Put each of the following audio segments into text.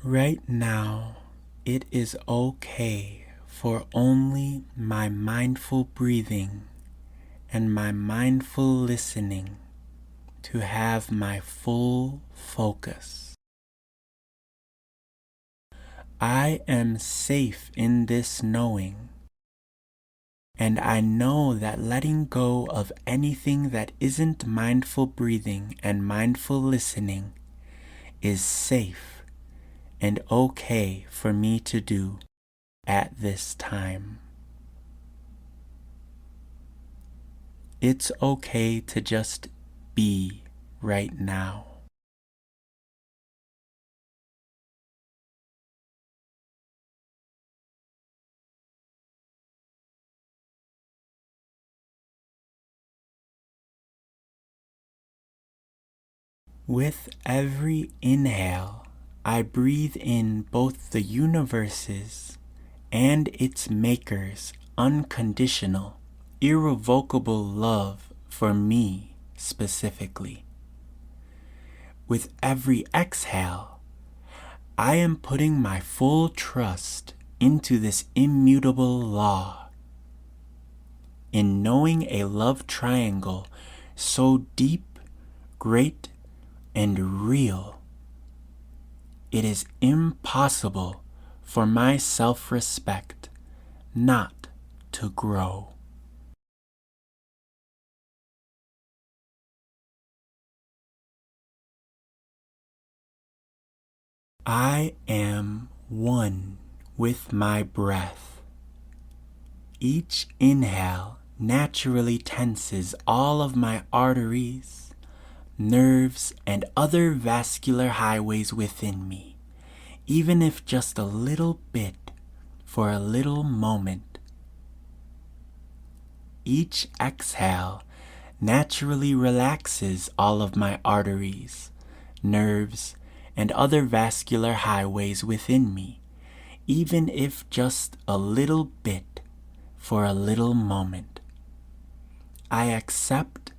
Right now, it is okay for only my mindful breathing and my mindful listening to have my full focus. I am safe in this knowing, and I know that letting go of anything that isn't mindful breathing and mindful listening is safe and okay for me to do at this time. It's okay to just be right now. With every inhale, I breathe in both the universe's and its maker's unconditional, irrevocable love for me specifically. With every exhale, I am putting my full trust into this immutable law. In knowing a love triangle so deep, great, and real, it is impossible for my self-respect not to grow. I am one with my breath. Each inhale naturally tenses all of my arteries, nerves, and other vascular highways within me, even if just a little bit for a little moment. Each exhale naturally relaxes all of my arteries, nerves, and other vascular highways within me, even if just a little bit for a little moment. I accept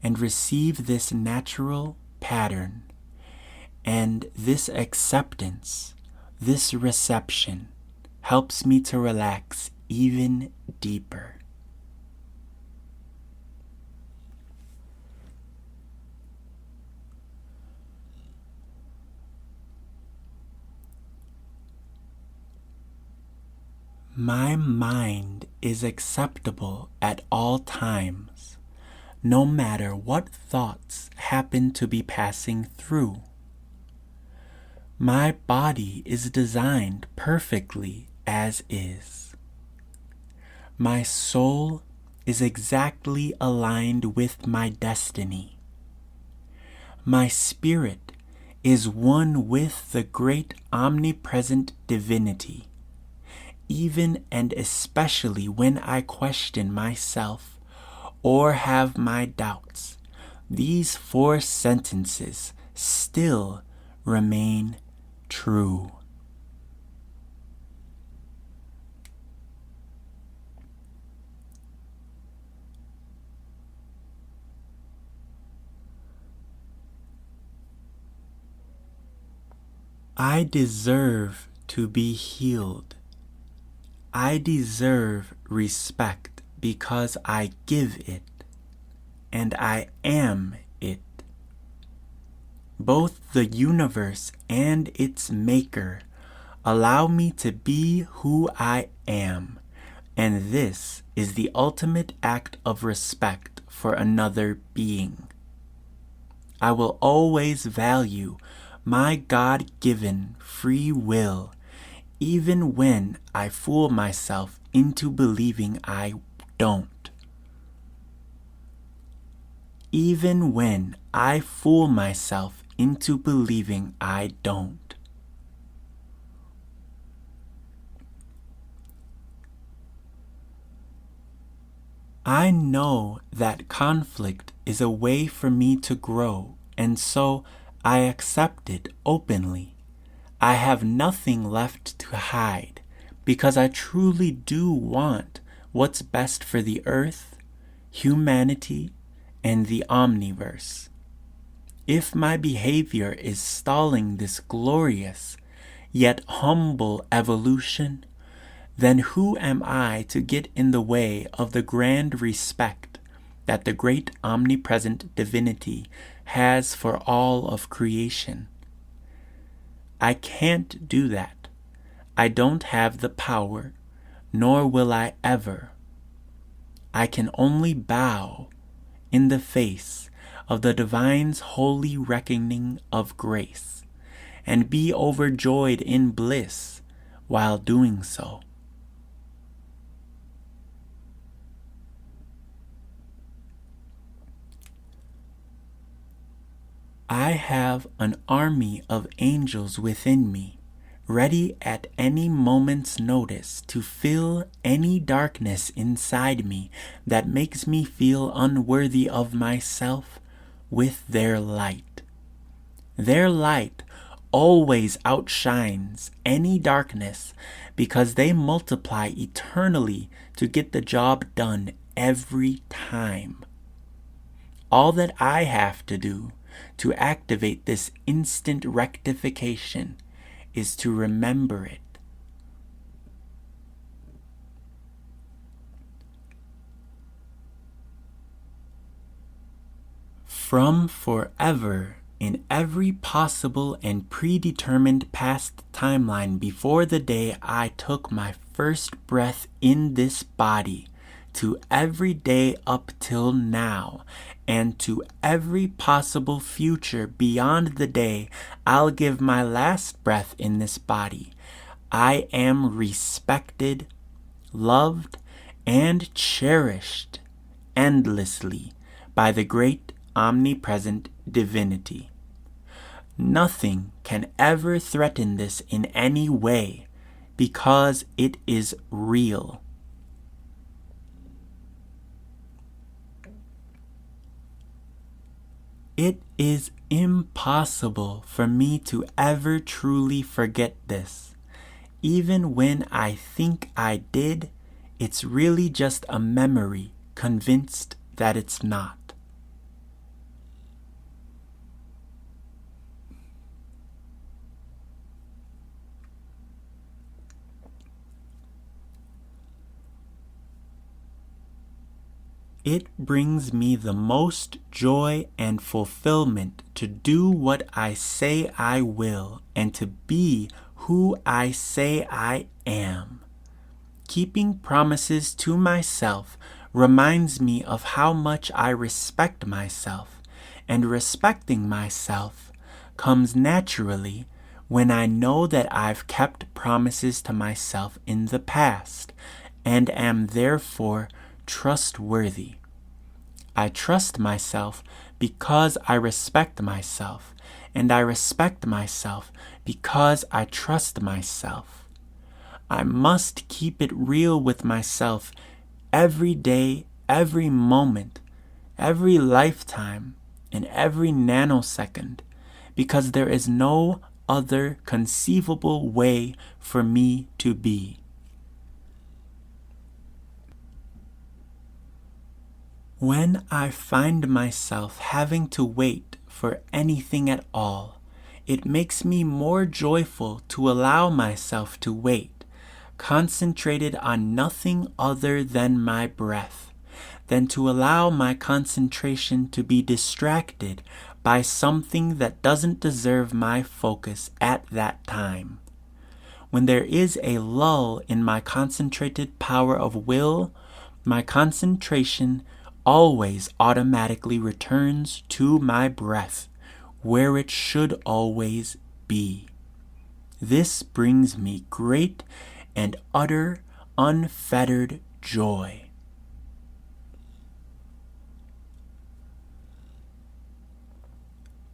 and receive this natural pattern, and this acceptance, this reception, helps me to relax even deeper. My mind is acceptable at all times, no matter what thoughts happen to be passing through. My body is designed perfectly as is. My soul is exactly aligned with my destiny. My spirit is one with the great omnipresent divinity. Even and especially when I question myself or have my doubts, these 4 sentences still remain true. I deserve to be healed. I deserve respect because I give it, and I am it. Both the universe and its maker allow me to be who I am, and this is the ultimate act of respect for another being. I will always value my God-given free will, even when I fool myself into believing I don't. Even when I fool myself into believing I don't. I know that conflict is a way for me to grow, and so I accept it openly. I have nothing left to hide because I truly do want what's best for the earth, humanity, and the omniverse. If my behavior is stalling this glorious, yet humble evolution, then who am I to get in the way of the grand respect that the great omnipresent divinity has for all of creation? I can't do that. I don't have the power, nor will I ever. I can only bow in the face of the divine's holy reckoning of grace, and be overjoyed in bliss while doing so. I have an army of angels within me, ready at any moment's notice to fill any darkness inside me that makes me feel unworthy of myself with their light. Their light always outshines any darkness because they multiply eternally to get the job done every time. All that I have to do to activate this instant rectification is to remember it. From forever, in every possible and predetermined past timeline before the day I took my first breath in this body, to every day up till now, and to every possible future beyond the day I'll give my last breath in this body, I am respected, loved, and cherished endlessly by the great omnipresent divinity. Nothing can ever threaten this in any way because it is real. It is impossible for me to ever truly forget this. Even when I think I did, it's really just a memory, convinced that it's not. It brings me the most joy and fulfillment to do what I say I will and to be who I say I am. Keeping promises to myself reminds me of how much I respect myself, and respecting myself comes naturally when I know that I've kept promises to myself in the past and am therefore trustworthy. I trust myself because I respect myself, and I respect myself because I trust myself. I must keep it real with myself every day, every moment, every lifetime, and every nanosecond, because there is no other conceivable way for me to be. When I find myself having to wait for anything at all, it makes me more joyful to allow myself to wait, concentrated on nothing other than my breath, than to allow my concentration to be distracted by something that doesn't deserve my focus at that time. When there is a lull in my concentrated power of will, my concentration always automatically returns to my breath, where it should always be. This brings me great and utter unfettered joy.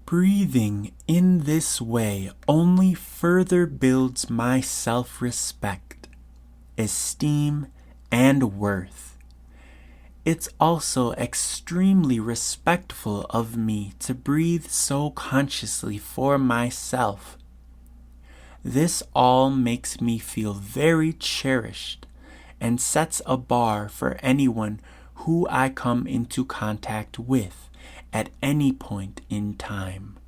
Breathing in this way only further builds my self-respect, esteem, and worth. It's also extremely respectful of me to breathe so consciously for myself. This all makes me feel very cherished and sets a bar for anyone who I come into contact with at any point in time.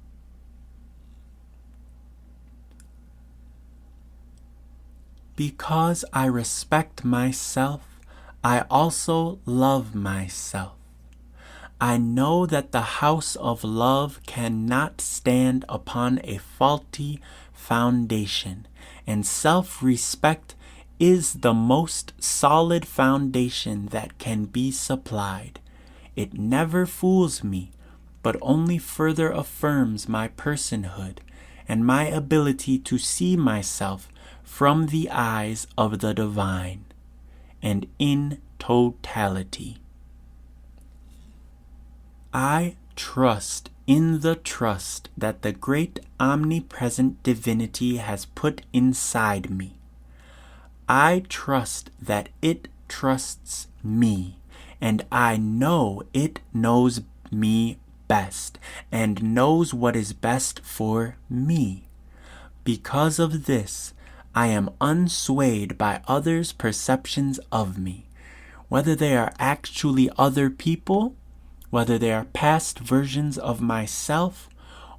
Because I respect myself, I also love myself. I know that the house of love cannot stand upon a faulty foundation, and self-respect is the most solid foundation that can be supplied. It never fools me, but only further affirms my personhood and my ability to see myself from the eyes of the divine and in totality. I trust in the trust that the great omnipresent divinity has put inside me. I trust that it trusts me, and I know it knows me best and knows what is best for me. Because of this, I am unswayed by others' perceptions of me, whether they are actually other people, whether they are past versions of myself,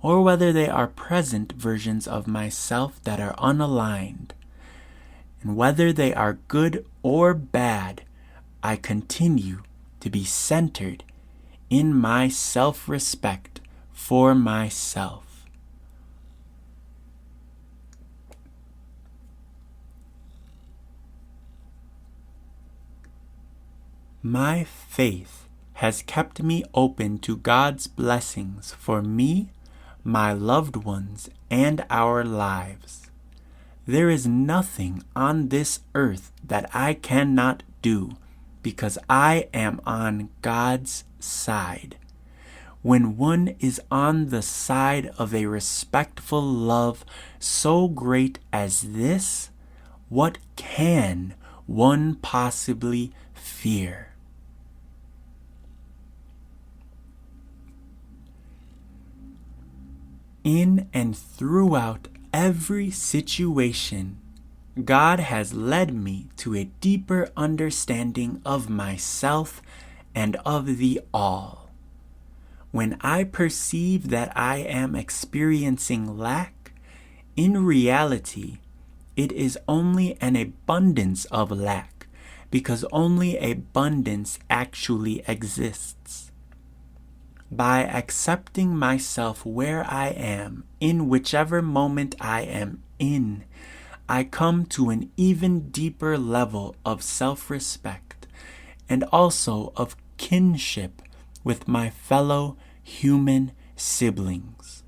or whether they are present versions of myself that are unaligned. And whether they are good or bad, I continue to be centered in my self-respect for myself. My faith has kept me open to God's blessings for me, my loved ones, and our lives. There is nothing on this earth that I cannot do because I am on God's side. When one is on the side of a respectful love so great as this, what can one possibly fear? In and throughout every situation, God has led me to a deeper understanding of myself and of the all. When I perceive that I am experiencing lack, in reality, it is only an abundance of lack, because only abundance actually exists. By accepting myself where I am, in whichever moment I am in, I come to an even deeper level of self-respect and also of kinship with my fellow human siblings.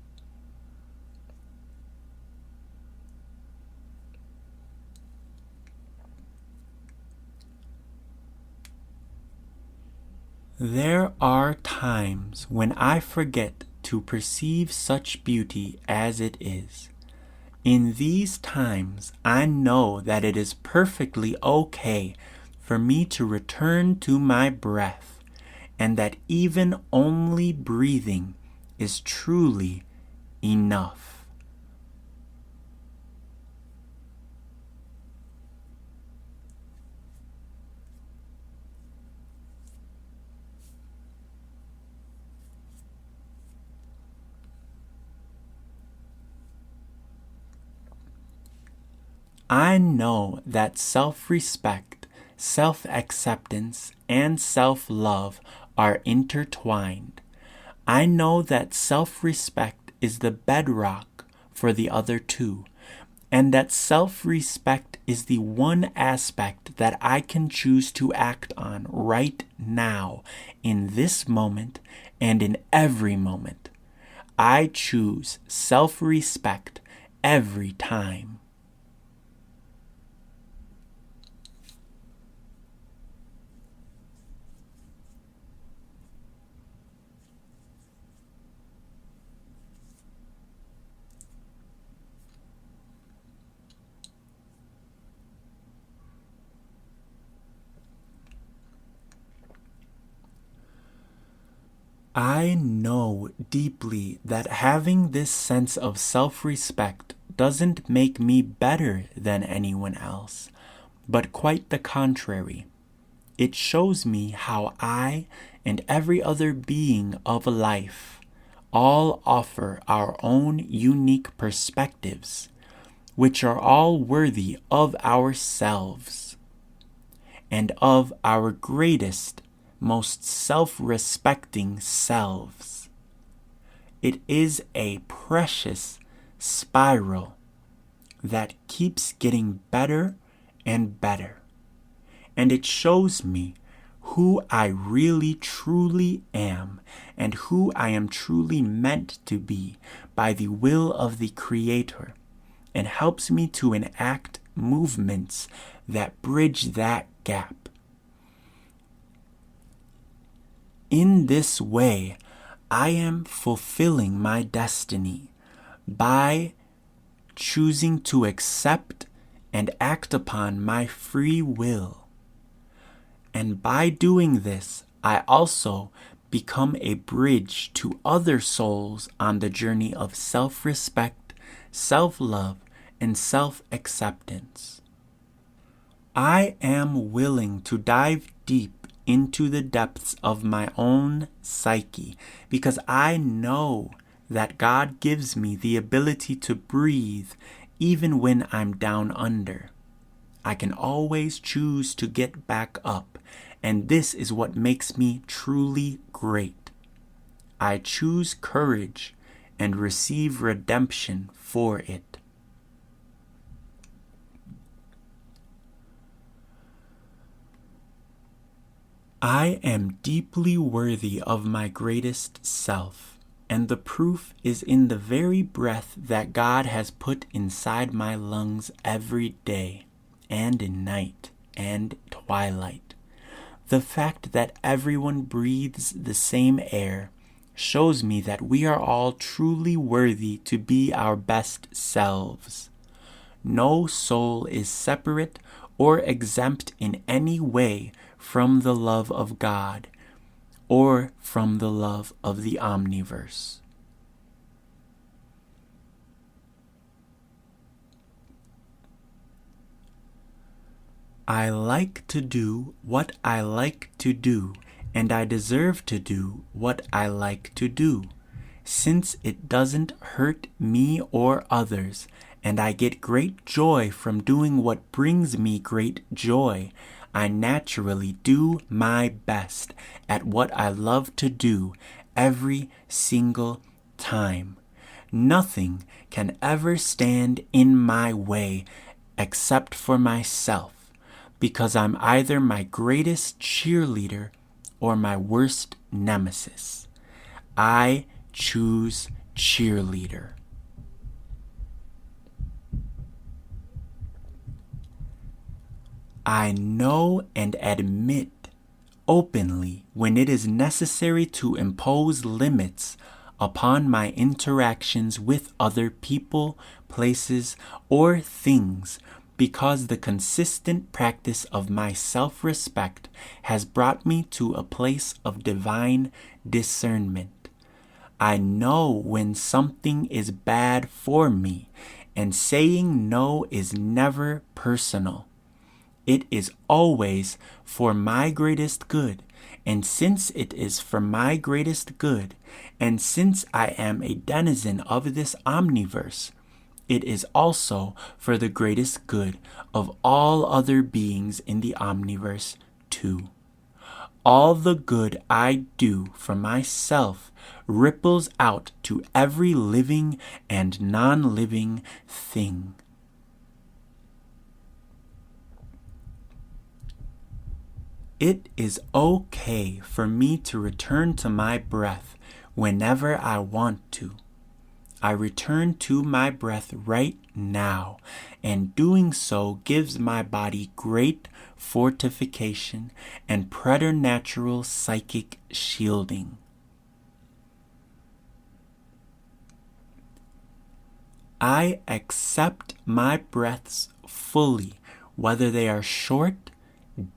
There are times when I forget to perceive such beauty as it is. In these times, I know that it is perfectly okay for me to return to my breath, and that even only breathing is truly enough. I know that self-respect, self-acceptance, and self-love are intertwined. I know that self-respect is the bedrock for the other two, and that self-respect is the one aspect that I can choose to act on right now, in this moment, and in every moment. I choose self-respect every time. I know deeply that having this sense of self-respect doesn't make me better than anyone else, but quite the contrary. It shows me how I and every other being of life all offer our own unique perspectives. which are all worthy of ourselves and of our greatest, most self-respecting selves. It is a precious spiral that keeps getting better and better, and it shows me who I really truly am and who I am truly meant to be by the will of the Creator, and helps me to enact movements that bridge that gap. In this way, I am fulfilling my destiny by choosing to accept and act upon my free will. And by doing this, I also become a bridge to other souls on the journey of self-respect, self-love, and self-acceptance. I am willing to dive deep into the depths of my own psyche because I know that God gives me the ability to breathe even when I'm down under. I can always choose to get back up, and this is what makes me truly great. I choose courage and receive redemption for it. I am deeply worthy of my greatest self, and the proof is in the very breath that God has put inside my lungs every day, and in night and twilight. The fact that everyone breathes the same air shows me that we are all truly worthy to be our best selves. No soul is separate or exempt in any way from the love of God or from the love of the omniverse. I like to do what I like to do, and I deserve to do what I like to do, since it doesn't hurt me or others, and I get great joy from doing what brings me great joy. I naturally do my best at what I love to do every single time. Nothing can ever stand in my way except for myself, because I'm either my greatest cheerleader or my worst nemesis. I choose cheerleader. I know and admit openly when it is necessary to impose limits upon my interactions with other people, places, or things, because the consistent practice of my self-respect has brought me to a place of divine discernment. I know when something is bad for me, and saying no is never personal. It is always for my greatest good, and since it is for my greatest good, and since I am a denizen of this omniverse, it is also for the greatest good of all other beings in the omniverse too. All the good I do for myself ripples out to every living and non-living thing. It is okay for me to return to my breath whenever I want to. I return to my breath right now, and doing so gives my body great fortification and preternatural psychic shielding. I accept my breaths fully, whether they are short,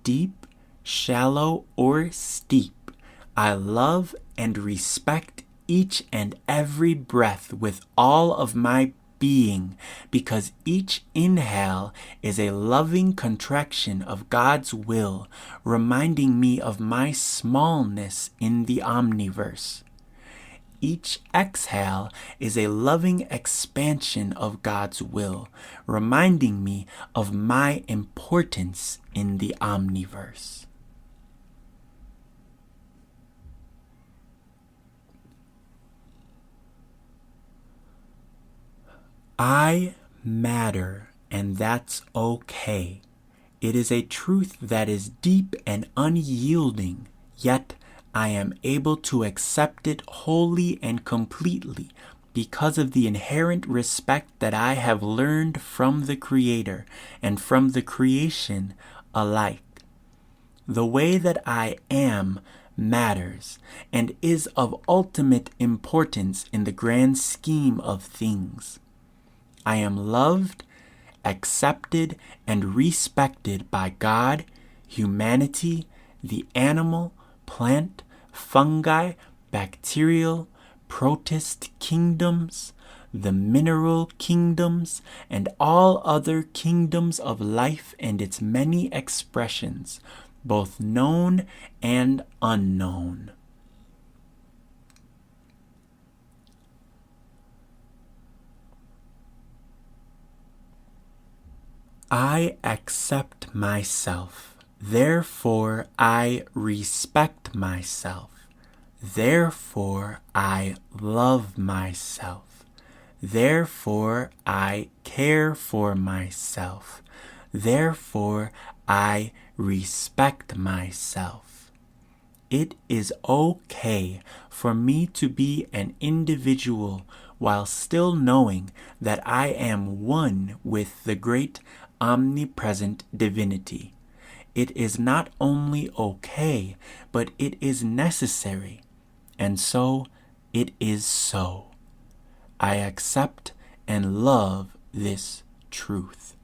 deep, shallow, or steep. I love and respect each and every breath with all of my being, because each inhale is a loving contraction of God's will, reminding me of my smallness in the omniverse. each exhale is a loving expansion of God's will, reminding me of my importance in the omniverse. I matter, and that's okay. It is a truth that is deep and unyielding, yet I am able to accept it wholly and completely because of the inherent respect that I have learned from the Creator and from the creation alike. The way that I am matters and is of ultimate importance in the grand scheme of things. I am loved, accepted, and respected by God, humanity, the animal, plant, fungi, bacterial, protist kingdoms, the mineral kingdoms, and all other kingdoms of life and its many expressions, both known and unknown. I accept myself, therefore I respect myself, therefore I love myself, therefore I care for myself, therefore I respect myself. It is okay for me to be an individual while still knowing that I am one with the great omnipresent divinity. It is not only okay, but it is necessary, and so it is so. I accept and love this truth.